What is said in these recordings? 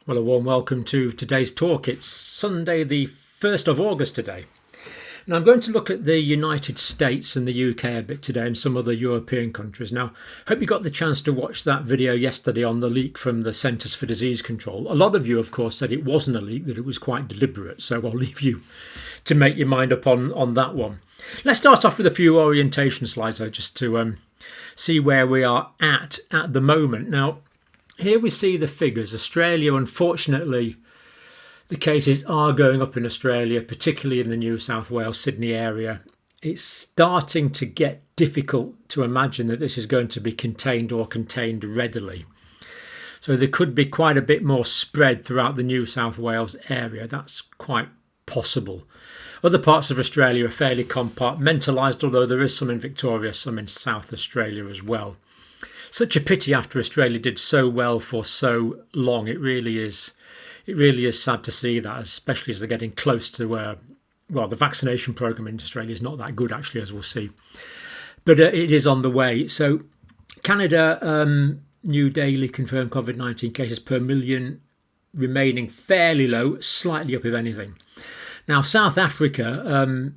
Well, a warm welcome to today's talk. It's Sunday the 1st of August today. Now I'm going to look at the United States and the UK a bit today and some other European countries. Now, hope you got the chance to watch that video yesterday on the leak from the Centres for Disease Control. A lot of you, of course, said it wasn't a leak, that it was quite deliberate. So I'll leave you to make your mind up on that one. Let's start off with a few orientation slides, though, just to see where we are at the moment. Now, here we see the figures. Australia, unfortunately, the cases are going up in Australia, particularly in the New South Wales, Sydney area. It's starting to get difficult to imagine that this is going to be contained or contained readily. So there could be quite a bit more spread throughout the New South Wales area. That's quite possible. Other parts of Australia are fairly compartmentalised, although there is some in Victoria, some in South Australia as well. Such a pity after Australia did so well for so long. It really is sad to see that, especially as they're getting close to the vaccination programme in Australia is not that good, actually, as we'll see. But it is on the way. So Canada, new daily confirmed COVID-19 cases per million remaining fairly low, slightly up if anything. Now, South Africa,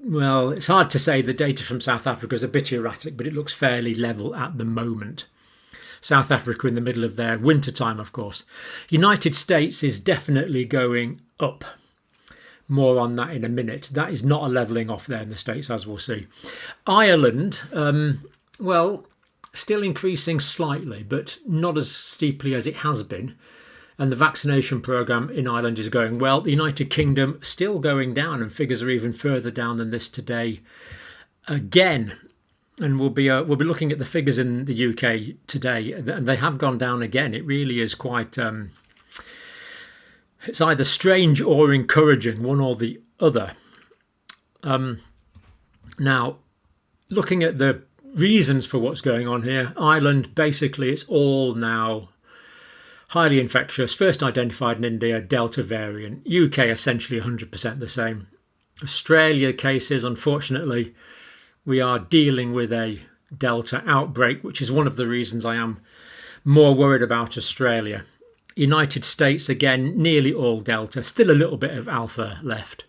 well, it's hard to say. The data from South Africa is a bit erratic, but it looks fairly level at the moment. South Africa in the middle of their winter time, of course. United States is definitely going up. More on that in a minute. That is not a levelling off there in the States, as we'll see. Ireland, well, still increasing slightly, but not as steeply as it has been. And the vaccination programme in Ireland is going well. The United Kingdom still going down, and figures are even further down than this today again. And we'll be looking at the figures in the UK today, and they have gone down again. It really is quite, it's either strange or encouraging, one or the other. Now, looking at the reasons for what's going on here, Ireland, basically, it's all now highly infectious, first identified in India, Delta variant. UK essentially 100% the same. Australia cases, unfortunately, we are dealing with a Delta outbreak, which is one of the reasons I am more worried about Australia. United States, again, nearly all Delta, still a little bit of Alpha left.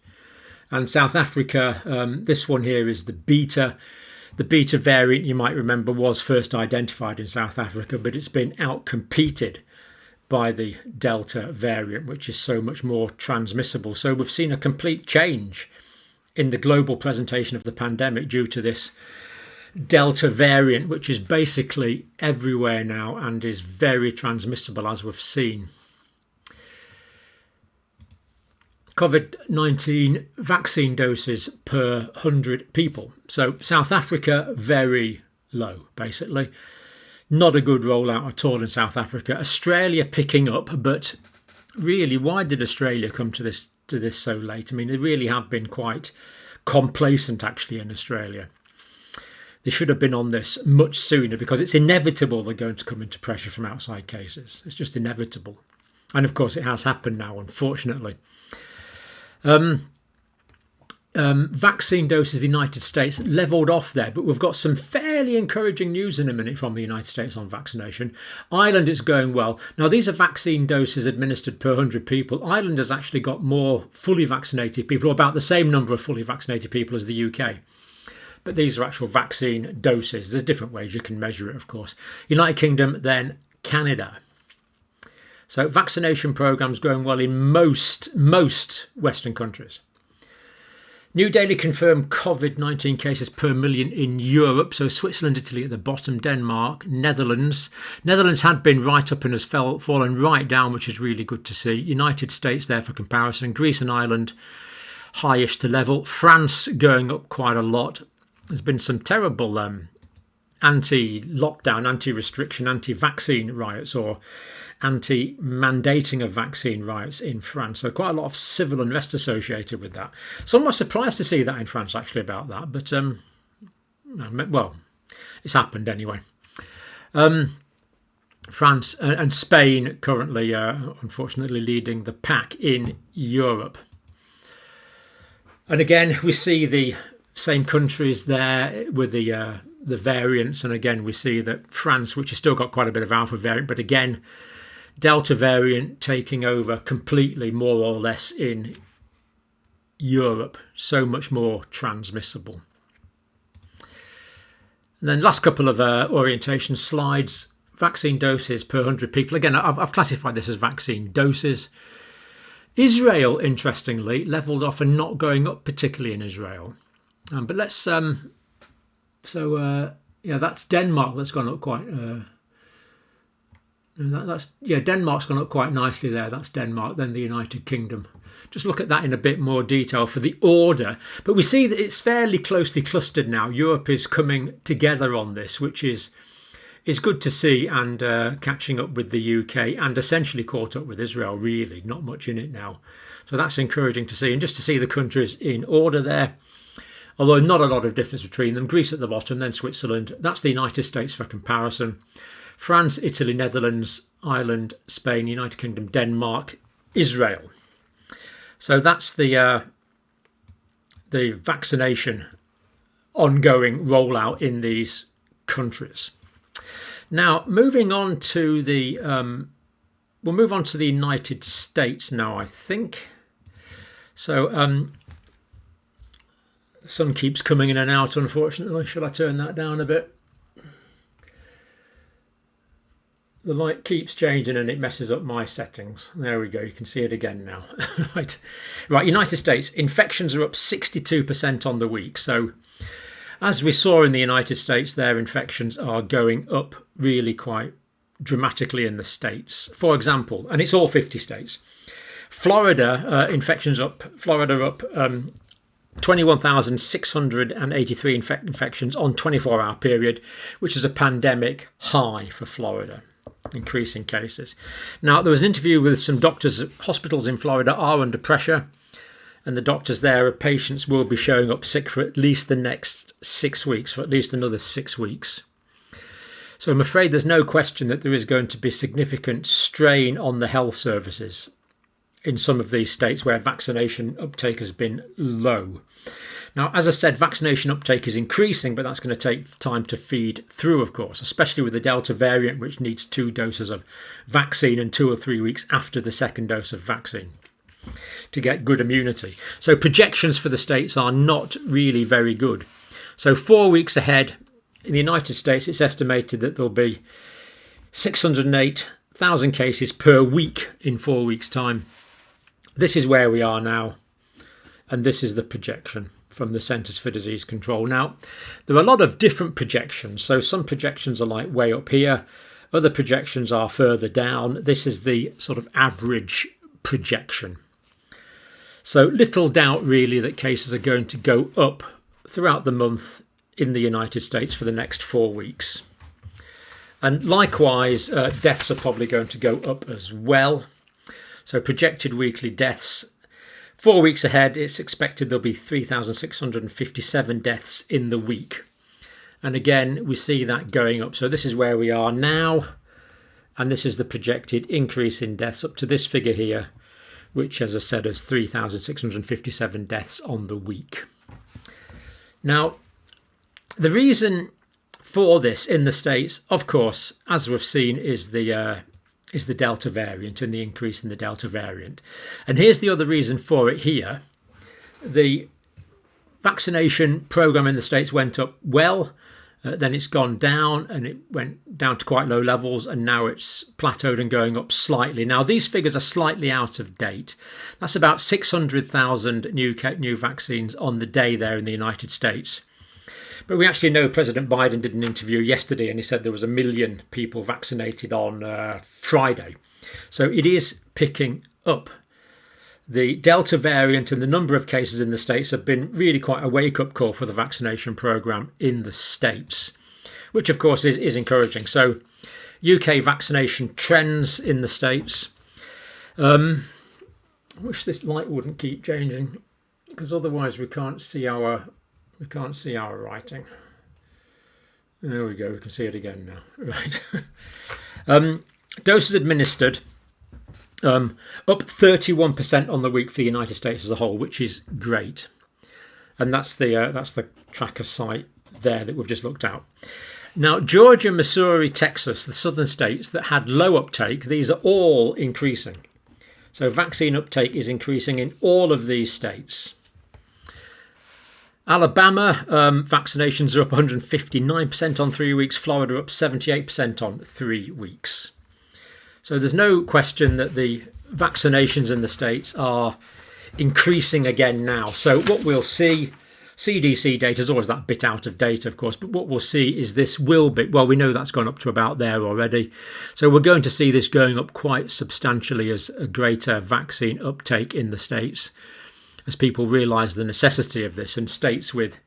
And South Africa, this one here is the Beta. The Beta variant, you might remember, was first identified in South Africa, but it's been outcompeted by the Delta variant, which is so much more transmissible. So we've seen a complete change in the global presentation of the pandemic due to this Delta variant, which is basically everywhere now and is very transmissible, as we've seen. COVID-19 vaccine doses per 100 people. So South Africa, very low, basically. Not a good rollout at all in South Africa. Australia picking up, but really, why did Australia come to this so late? I mean, they really have been quite complacent, actually, in Australia. They should have been on this much sooner, because it's inevitable they're going to come into pressure from outside cases. It's just inevitable. And of course, it has happened now, unfortunately. Vaccine doses, the United States levelled off there, but we've got some fairly encouraging news in a minute from the United States on vaccination. Ireland is going well. Now, these are vaccine doses administered per 100 people. Ireland has actually got more fully vaccinated people, or about the same number of fully vaccinated people as the UK. But these are actual vaccine doses. There's different ways you can measure it, of course. United Kingdom, then Canada. So vaccination programmes going well in most Western countries. New daily confirmed COVID-19 cases per million in Europe. So Switzerland, Italy at the bottom, Denmark, Netherlands. Netherlands had been right up and has fallen right down, which is really good to see. United States there for comparison. Greece and Ireland, highish to level. France going up quite a lot. There's been some terrible anti-lockdown, anti-restriction, anti-vaccine riots, or anti-mandating of vaccine riots in France. So quite a lot of civil unrest associated with that. Somewhat surprised to see that in France, actually, about that. But, well, it's happened anyway. France and Spain currently, unfortunately, leading the pack in Europe. And again, we see the same countries there with the variants. And again, we see that France, which has still got quite a bit of Alpha variant, but again, Delta variant taking over completely, more or less, in Europe. So much more transmissible. And then last couple of orientation slides. Vaccine doses per 100 people. Again, I've classified this as vaccine doses. Israel, interestingly, levelled off and not going up particularly in Israel. But let's... yeah, that's Denmark that's gone up quite... Denmark's gone up quite nicely there. That's Denmark, then the United Kingdom. Just look at that in a bit more detail for the order. But we see that it's fairly closely clustered now. Europe is coming together on this, which is good to see, and catching up with the UK and essentially caught up with Israel, really. Not much in it now. So that's encouraging to see. And just to see the countries in order there, although not a lot of difference between them. Greece at the bottom, then Switzerland. That's the United States for comparison. France, Italy, Netherlands, Ireland, Spain, United Kingdom, Denmark, Israel. So that's the vaccination ongoing rollout in these countries. Now, moving on to the we'll move on to the United States now, I think. So the sun keeps coming in and out, unfortunately. Shall I turn that down a bit? The light keeps changing and it messes up my settings. There we go. You can see it again now. Right. United States. Infections are up 62% on the week. So as we saw in the United States, their infections are going up really quite dramatically in the states. For example, and it's all 50 states. Florida, infections up. Florida up 21,683 infections on 24-hour period, which is a pandemic high for Florida. Increasing cases. Now, there was an interview with some doctors. Hospitals in Florida are under pressure, and the doctors there, patients will be showing up sick for at least the next 6 weeks, for at least another 6 weeks. So I'm afraid there's no question that there is going to be significant strain on the health services in some of these states where vaccination uptake has been low. Now, as I said, vaccination uptake is increasing, but that's going to take time to feed through, of course, especially with the Delta variant, which needs 2 doses of vaccine and 2 or 3 weeks after the second dose of vaccine to get good immunity. So projections for the states are not really very good. So 4 weeks ahead, in the United States, it's estimated that there'll be 608,000 cases per week in 4 weeks' time. This is where we are now, and this is the projection from the Centers for Disease Control. Now, there are a lot of different projections. So some projections are like way up here. Other projections are further down. This is the sort of average projection. So little doubt really that cases are going to go up throughout the month in the United States for the next 4 weeks. And likewise, deaths are probably going to go up as well. So projected weekly deaths. 4 weeks ahead, it's expected there'll be 3,657 deaths in the week. And again, we see that going up. So this is where we are now. And this is the projected increase in deaths up to this figure here, which, as I said, is 3,657 deaths on the week. Now, the reason for this in the States, of course, as we've seen, is the Delta variant and the increase in the Delta variant. And here's the other reason for it here. The vaccination program in the States went up well, then it's gone down, and it went down to quite low levels, and now it's plateaued and going up slightly. Now, these figures are slightly out of date. That's about 600,000 new vaccines on the day there in the United States. But we actually know President Biden did an interview yesterday and he said there was 1 million people vaccinated on Friday. So it is picking up. The Delta variant and the number of cases in the States have been really quite a wake-up call for the vaccination programme in the States, which of course is encouraging. So UK vaccination trends in the States. I wish this light wouldn't keep changing, because otherwise we can't see our writing. There we go. We can see it again now. Right. Doses administered up 31% on the week for the United States as a whole, which is great. And that's the tracker site there that we've just looked at. Now, Georgia, Missouri, Texas, the southern states that had low uptake, these are all increasing. So vaccine uptake is increasing in all of these states. Alabama, vaccinations are up 159% on 3 weeks. Florida up 78% on 3 weeks. So there's no question that the vaccinations in the states are increasing again now. So what we'll see, CDC data is always that bit out of date, of course, but what we'll see is this will be, well, we know that's gone up to about there already. So we're going to see this going up quite substantially as a greater vaccine uptake in the states, as people realise the necessity of this. And states with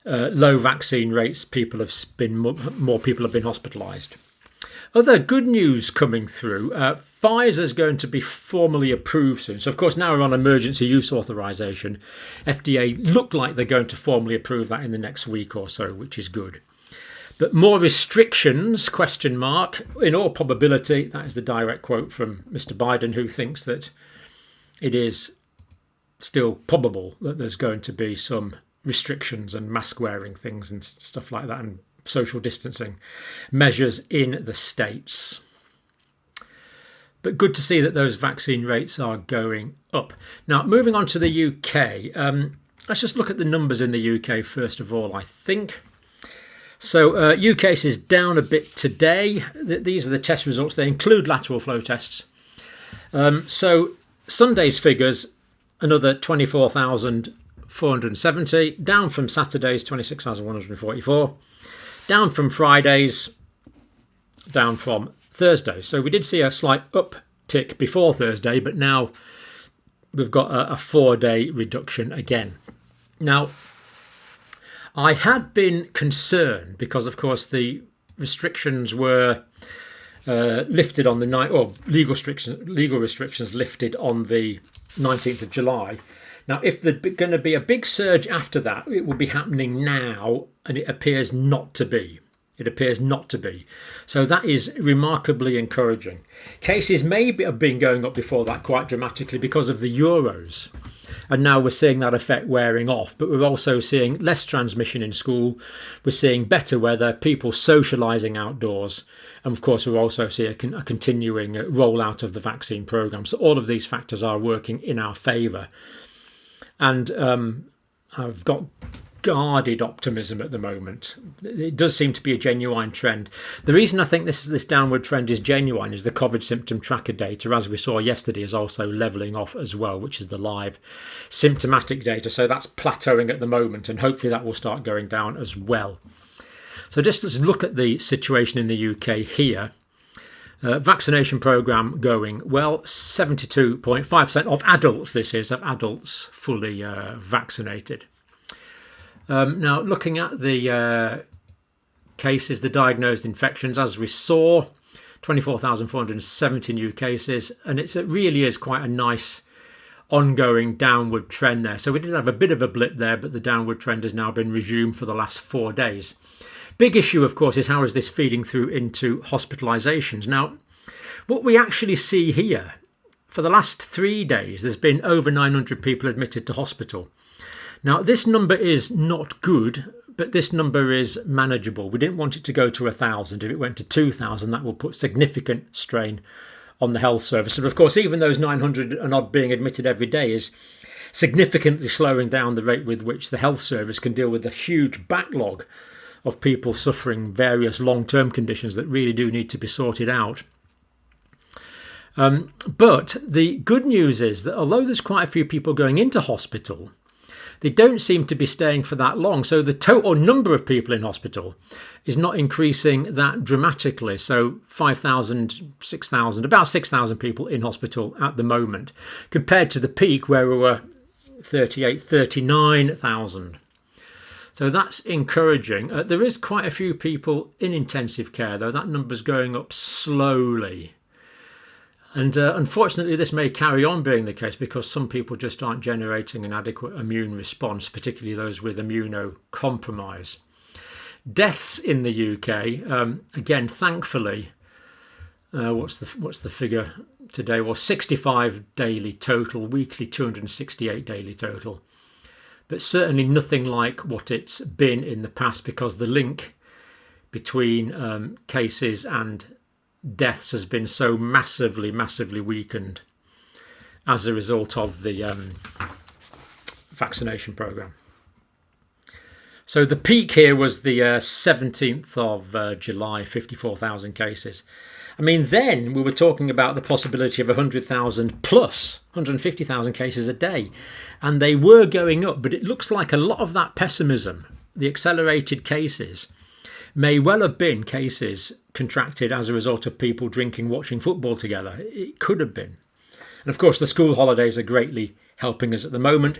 low vaccine rates, more people have been hospitalised. Other good news coming through, Pfizer's going to be formally approved soon. So, of course, now we're on emergency use authorisation. FDA look like they're going to formally approve that in the next week or so, which is good. But more restrictions, ? In all probability, that is the direct quote from Mr. Biden, who thinks that it is still probable that there's going to be some restrictions and mask wearing things and stuff like that, and social distancing measures in the states. But good to see that those vaccine rates are going up. Now, moving on to the UK, let's just look at the numbers in the UK first of all, I think. So UK cases down a bit today. These are the test results. They include lateral flow tests. So Sunday's figures, another 24,470, down from Saturday's 26,144. Down from Fridays, down from Thursdays. So we did see a slight uptick before Thursday, but now we've got a 4-day reduction again. Now, I had been concerned because, of course, the restrictions were lifted on the night, or legal restrictions lifted on the 19th of July. Now, if there's going to be a big surge after that, it will be happening now, and it appears not to be. So that is remarkably encouraging. Cases may have been going up before that quite dramatically because of the Euros. And now we're seeing that effect wearing off. But we're also seeing less transmission in school. We're seeing better weather, people socialising outdoors. And of course, we're also seeing a continuing rollout of the vaccine programme. So all of these factors are working in our favour. And I've got guarded optimism at the moment. It does seem to be a genuine trend. The reason I think this downward trend is genuine is the COVID symptom tracker data, as we saw yesterday, is also levelling off as well, which is the live symptomatic data. So that's plateauing at the moment, and hopefully that will start going down as well. So just let's look at the situation in the UK here. Vaccination programme going well. 72.5% of adults fully vaccinated. Now, looking at the cases, the diagnosed infections, as we saw, 24,470 new cases, and it really is quite a nice ongoing downward trend there. So we did have a bit of a blip there, but the downward trend has now been resumed for the last 4 days. Big issue, of course, is how is this feeding through into hospitalisations. Now, what we actually see here, for the last 3 days, there's been over 900 people admitted to hospital. Now, this number is not good, but this number is manageable. We didn't want it to go to 1,000. If it went to 2,000, that will put significant strain on the health service. And of course, even those 900 and odd being admitted every day is significantly slowing down the rate with which the health service can deal with the huge backlog of people suffering various long-term conditions that really do need to be sorted out. But the good news is that although there's quite a few people going into hospital, they don't seem to be staying for that long. So the total number of people in hospital is not increasing that dramatically. So 5,000, 6,000, about 6,000 people in hospital at the moment, compared to the peak where we were 38, 39,000. So that's encouraging. There is quite a few people in intensive care, though. That number's going up slowly. And unfortunately, this may carry on being the case because some people just aren't generating an adequate immune response, particularly those with immunocompromise. Deaths in the UK, again, thankfully, what's the figure today? Well, 65 daily total, weekly 268 daily total. But certainly nothing like what it's been in the past, because the link between cases and deaths has been so massively weakened as a result of the vaccination program. So the peak here was the 17th of July, 54,000 cases. I mean, then we were talking about the possibility of 100,000 plus 150,000 cases a day, and they were going up, but it looks like a lot of that pessimism, the accelerated cases, may well have been cases contracted as a result of people drinking, watching football together. It could have been. And of course, the school holidays are greatly helping us at the moment.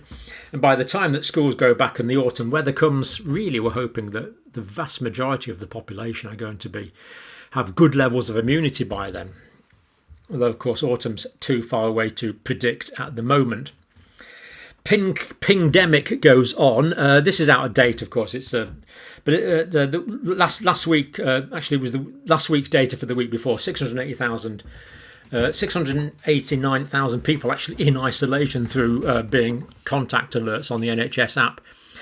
And by the time that schools go back and the autumn weather comes, really we're hoping that the vast majority of the population are going to have good levels of immunity by then. Although, of course, autumn's too far away to predict at the moment. Pindemic goes on. This is out of date, of course. It's the last week actually was the last week's data for the week before. 689,000 people actually in isolation through being contact alerts on the NHS app.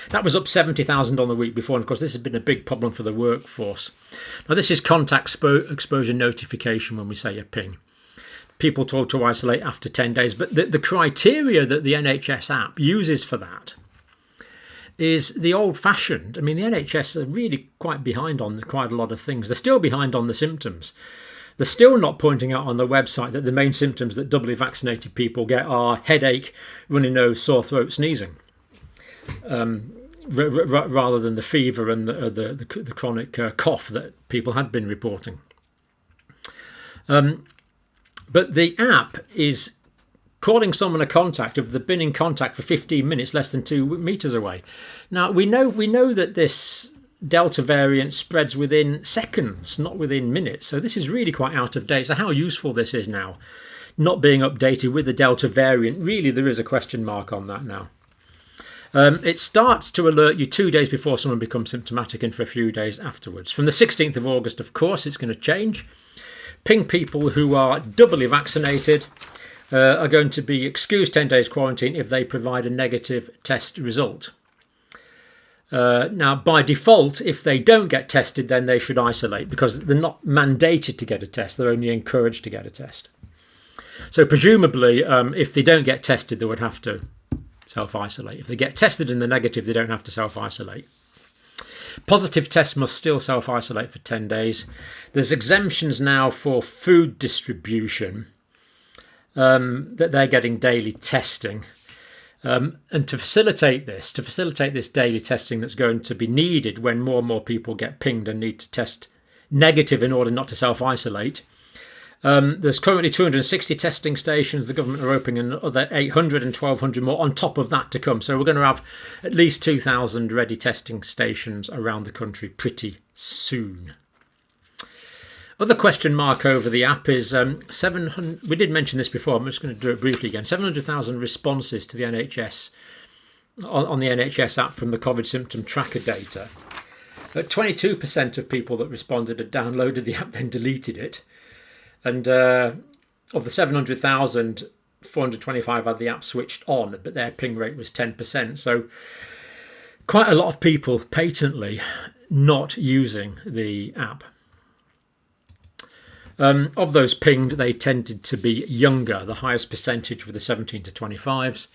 That was up 70,000 on the week before, and of course this has been a big problem for the workforce. Now this is contact exposure notification when we say a ping. People told to isolate after 10 days, but the criteria that the NHS app uses for that is the old-fashioned. I mean, the NHS are really quite behind on quite a lot of things. They're still behind on the symptoms. They're still not pointing out on the website that the main symptoms that doubly vaccinated people get are headache, runny nose, sore throat, sneezing, rather than the fever and the chronic cough that people had been reporting. But the app is calling someone a contact if they've been in contact for 15 minutes less than 2 meters away. Now, we know that this Delta variant spreads within seconds, not within minutes. So this is really quite out of date. So how useful this is now, not being updated with the Delta variant, really there is a question mark on that now. It starts to alert you 2 days before someone becomes symptomatic and for a few days afterwards. From the 16th of August, of course, it's going to change. Ping people who are doubly vaccinated are going to be excused 10 days quarantine if they provide a negative test result. Now, by default, if they don't get tested, then they should isolate because they're not mandated to get a test. They're only encouraged to get a test. So presumably, if they don't get tested, they would have to self-isolate. If they get tested in the negative, they don't have to self-isolate. Positive tests must still self-isolate for 10 days. There's exemptions now for food distribution, that they're getting daily testing. And to facilitate this daily testing that's going to be needed when more and more people get pinged and need to test negative in order not to self-isolate. There's currently 260 testing stations. The government are opening another 800 and 1,200 more on top of that to come. So we're going to have at least 2,000 ready testing stations around the country pretty soon. Other question mark over the app is 700. We did mention this before. I'm just going to do it briefly again. 700,000 responses to the NHS on the NHS app from the COVID symptom tracker data. 22% of people that responded had downloaded the app, then deleted it. And of the 700,000, 425 had the app switched on, but their ping rate was 10%. So quite a lot of people patently not using the app. Of those pinged, they tended to be younger. The highest percentage were the 17 to 25s,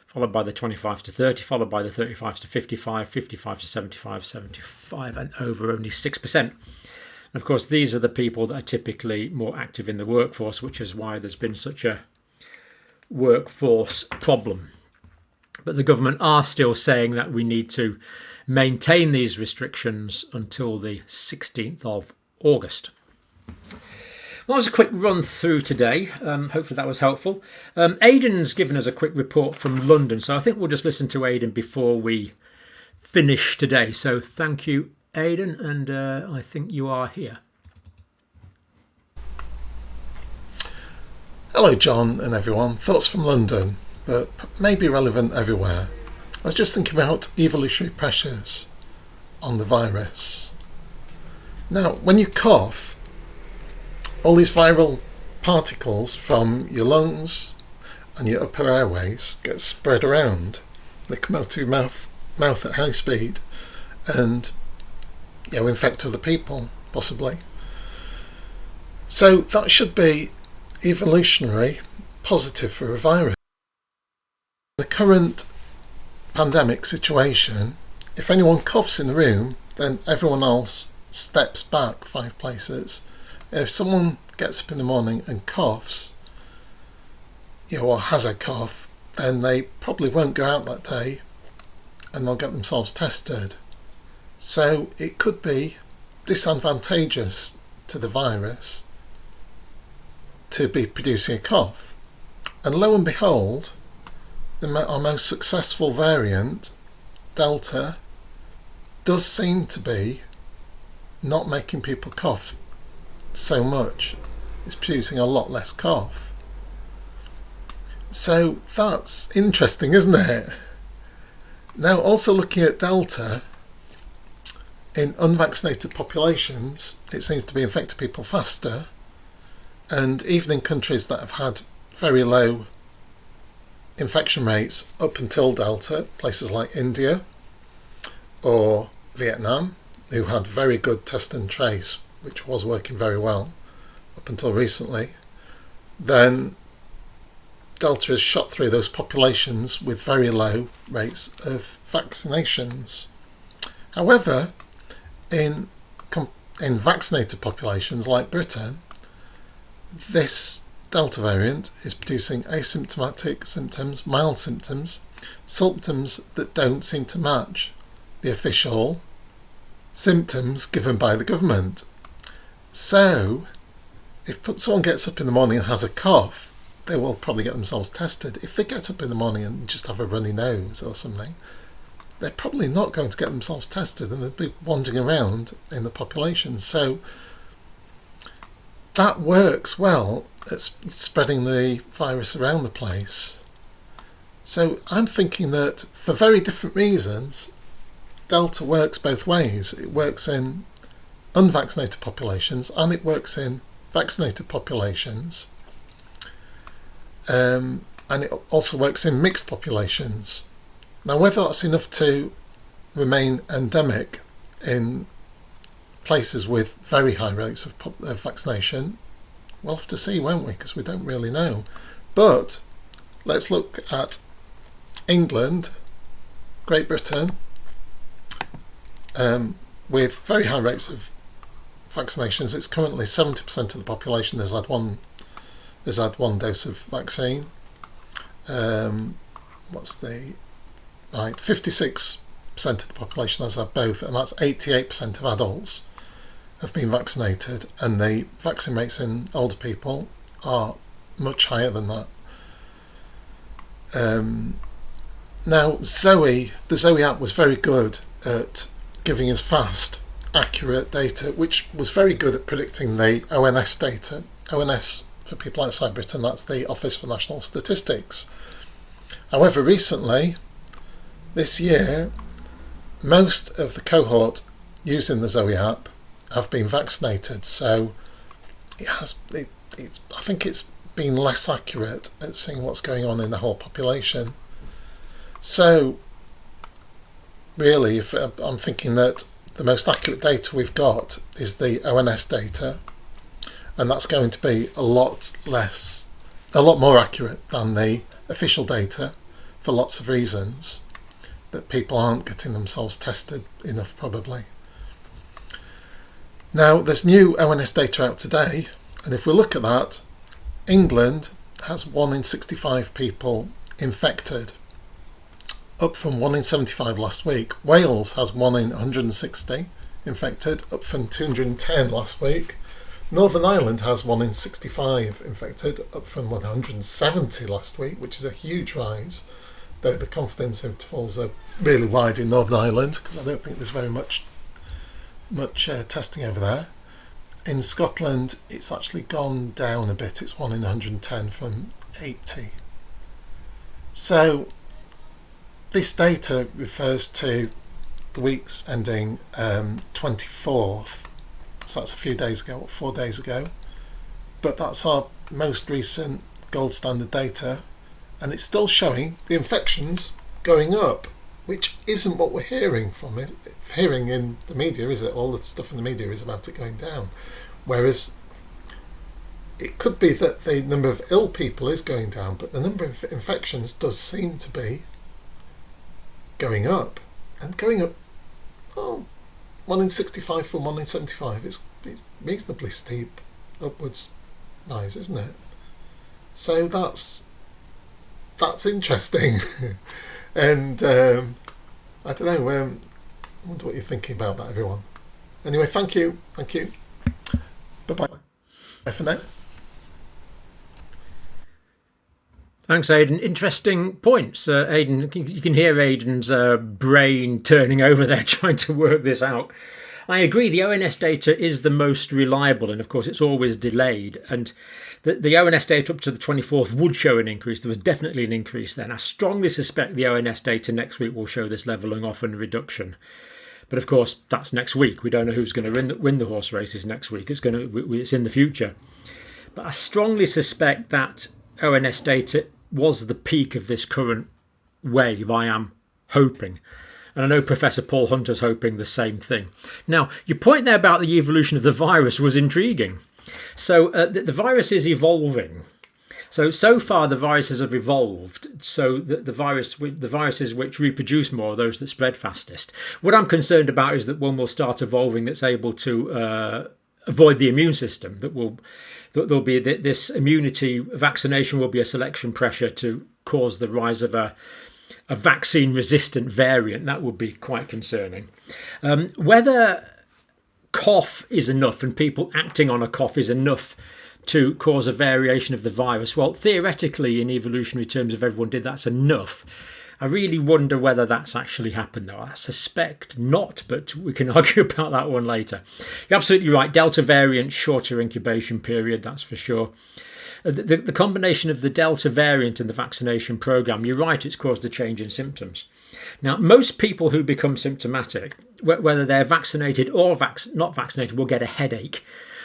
followed by the 25 to 30, followed by the 35 to 55, 55 to 75, 75 and over only 6%. Of course, these are the people that are typically more active in the workforce, which is why there's been such a workforce problem. But the government are still saying that we need to maintain these restrictions until the 16th of August. Well, that was a quick run through today. Hopefully that was helpful. Aidan's given us a quick report from London, so I think we'll just listen to Aidan before we finish today. So thank you, Aidan, and I think you are here. Hello John and everyone. Thoughts from London, but may be relevant everywhere. I was just thinking about evolutionary pressures on the virus. Now, when you cough, all these viral particles from your lungs and your upper airways get spread around. They come out through your mouth at high speed, and infect other people, possibly. So that should be evolutionary positive for a virus. The current pandemic situation, if anyone coughs in the room, then everyone else steps back 5 places. If someone gets up in the morning and coughs, or has a cough, then they probably won't go out that day and they'll get themselves tested. So it could be disadvantageous to the virus to be producing a cough. And lo and behold, our most successful variant, Delta, does seem to be not making people cough so much. It's producing a lot less cough. So that's interesting, isn't it? Now, also looking at Delta, in unvaccinated populations, it seems to be infecting people faster. And even in countries that have had very low infection rates up until Delta, places like India or Vietnam, who had very good test and trace, which was working very well up until recently, then Delta has shot through those populations with very low rates of vaccinations. However, in vaccinated populations like Britain, this Delta variant is producing asymptomatic symptoms, mild symptoms, symptoms that don't seem to match the official symptoms given by the government. So, if someone gets up in the morning and has a cough, they will probably get themselves tested. If they get up in the morning and just have a runny nose or something, they're probably not going to get themselves tested and they'll be wandering around in the population. So that works well at spreading the virus around the place. So I'm thinking that for very different reasons, Delta works both ways. It works in unvaccinated populations and it works in vaccinated populations. And it also works in mixed populations. Now, whether that's enough to remain endemic in places with very high rates of vaccination, we'll have to see, won't we? Because we don't really know. But let's look at England, Great Britain, with very high rates of vaccinations. It's currently 70% of the population has had one dose of vaccine. 56% of the population has had both, and that's 88% of adults have been vaccinated, and the vaccine rates in older people are much higher than that. Now, the Zoe app was very good at giving us fast, accurate data, which was very good at predicting the ONS data. ONS, for people outside Britain, that's the Office for National Statistics. However, recently, this year, most of the cohort using the Zoe app have been vaccinated, so I think it's been less accurate at seeing what's going on in the whole population. So, really, I'm thinking that the most accurate data we've got is the ONS data, and that's going to be a lot more accurate than the official data for lots of reasons, that people aren't getting themselves tested enough probably. Now, there's new ONS data out today, and if we look at that, England has 1 in 65 people infected, up from 1 in 75 last week. Wales has 1 in 160 infected, up from 210 last week. Northern Ireland has 1 in 65 infected, up from 170 last week, which is a huge rise, though the confidence intervals are really wide in Northern Ireland, because I don't think there's very much testing over there. In Scotland, it's actually gone down a bit. It's 1 in 110 from 80. So this data refers to the weeks ending 24th. So that's a few days ago, 4 days ago. But that's our most recent gold standard data, and it's still showing the infections going up. which isn't what we're hearing from it. Hearing in the media, is it? All the stuff in the media is about it going down. Whereas it could be that the number of ill people is going down, but the number of infections does seem to be going up. And going up, 1 in 65 from 1 in 75, it's reasonably steep upwards rise, isn't it? So that's interesting. And I don't know, I wonder what you're thinking about that, everyone. Anyway, thank you. Bye-bye. Bye for now. Thanks, Aidan. Interesting points. Aidan, you can hear Aidan's brain turning over there trying to work this out. I agree, the ONS data is the most reliable, and of course it's always delayed. And the ONS data up to the 24th would show an increase. There was definitely an increase then. I strongly suspect the ONS data next week will show this levelling off and reduction. But of course, that's next week. We don't know who's going to win the horse races next week. It's in the future. But I strongly suspect that ONS data was the peak of this current wave, I am hoping. And I know Professor Paul Hunter's hoping the same thing. Now, your point there about the evolution of the virus was intriguing. So the virus is evolving. So far the viruses have evolved. So the viruses which reproduce more are those that spread fastest. What I'm concerned about is that one will start evolving that's able to avoid the immune system. There'll be this immunity vaccination will be a selection pressure to cause the rise of a vaccine-resistant variant. That would be quite concerning. Whether cough is enough and people acting on a cough is enough to cause a variation of the virus, well, theoretically, in evolutionary terms, if everyone did, that's enough. I really wonder whether that's actually happened, though. I suspect not, but we can argue about that one later. You're absolutely right. Delta variant, shorter incubation period, that's for sure. The combination of the Delta variant and the vaccination programme, you're right, it's caused a change in symptoms. Now, most people who become symptomatic, whether they're vaccinated or not vaccinated, will get a headache.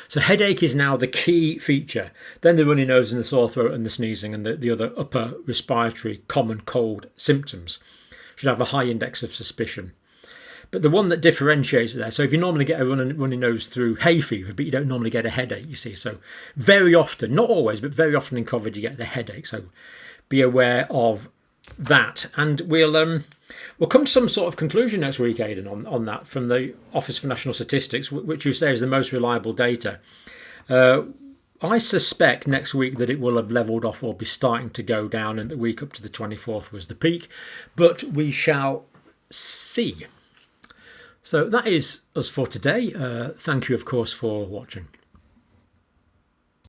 So headache is now the key feature. Then the runny nose and the sore throat and the sneezing and the other upper respiratory common cold symptoms should have a high index of suspicion. But the one that differentiates there, so if you normally get a runny nose through hay fever, but you don't normally get a headache, you see. So very often, not always, but very often in COVID, you get the headache. So be aware of that. And we'll come to some sort of conclusion next week, Aidan, on that from the Office for National Statistics, which you say is the most reliable data. I suspect next week that it will have levelled off or be starting to go down, and the week up to the 24th was the peak. But we shall see. So that is us for today. Thank you, of course, for watching.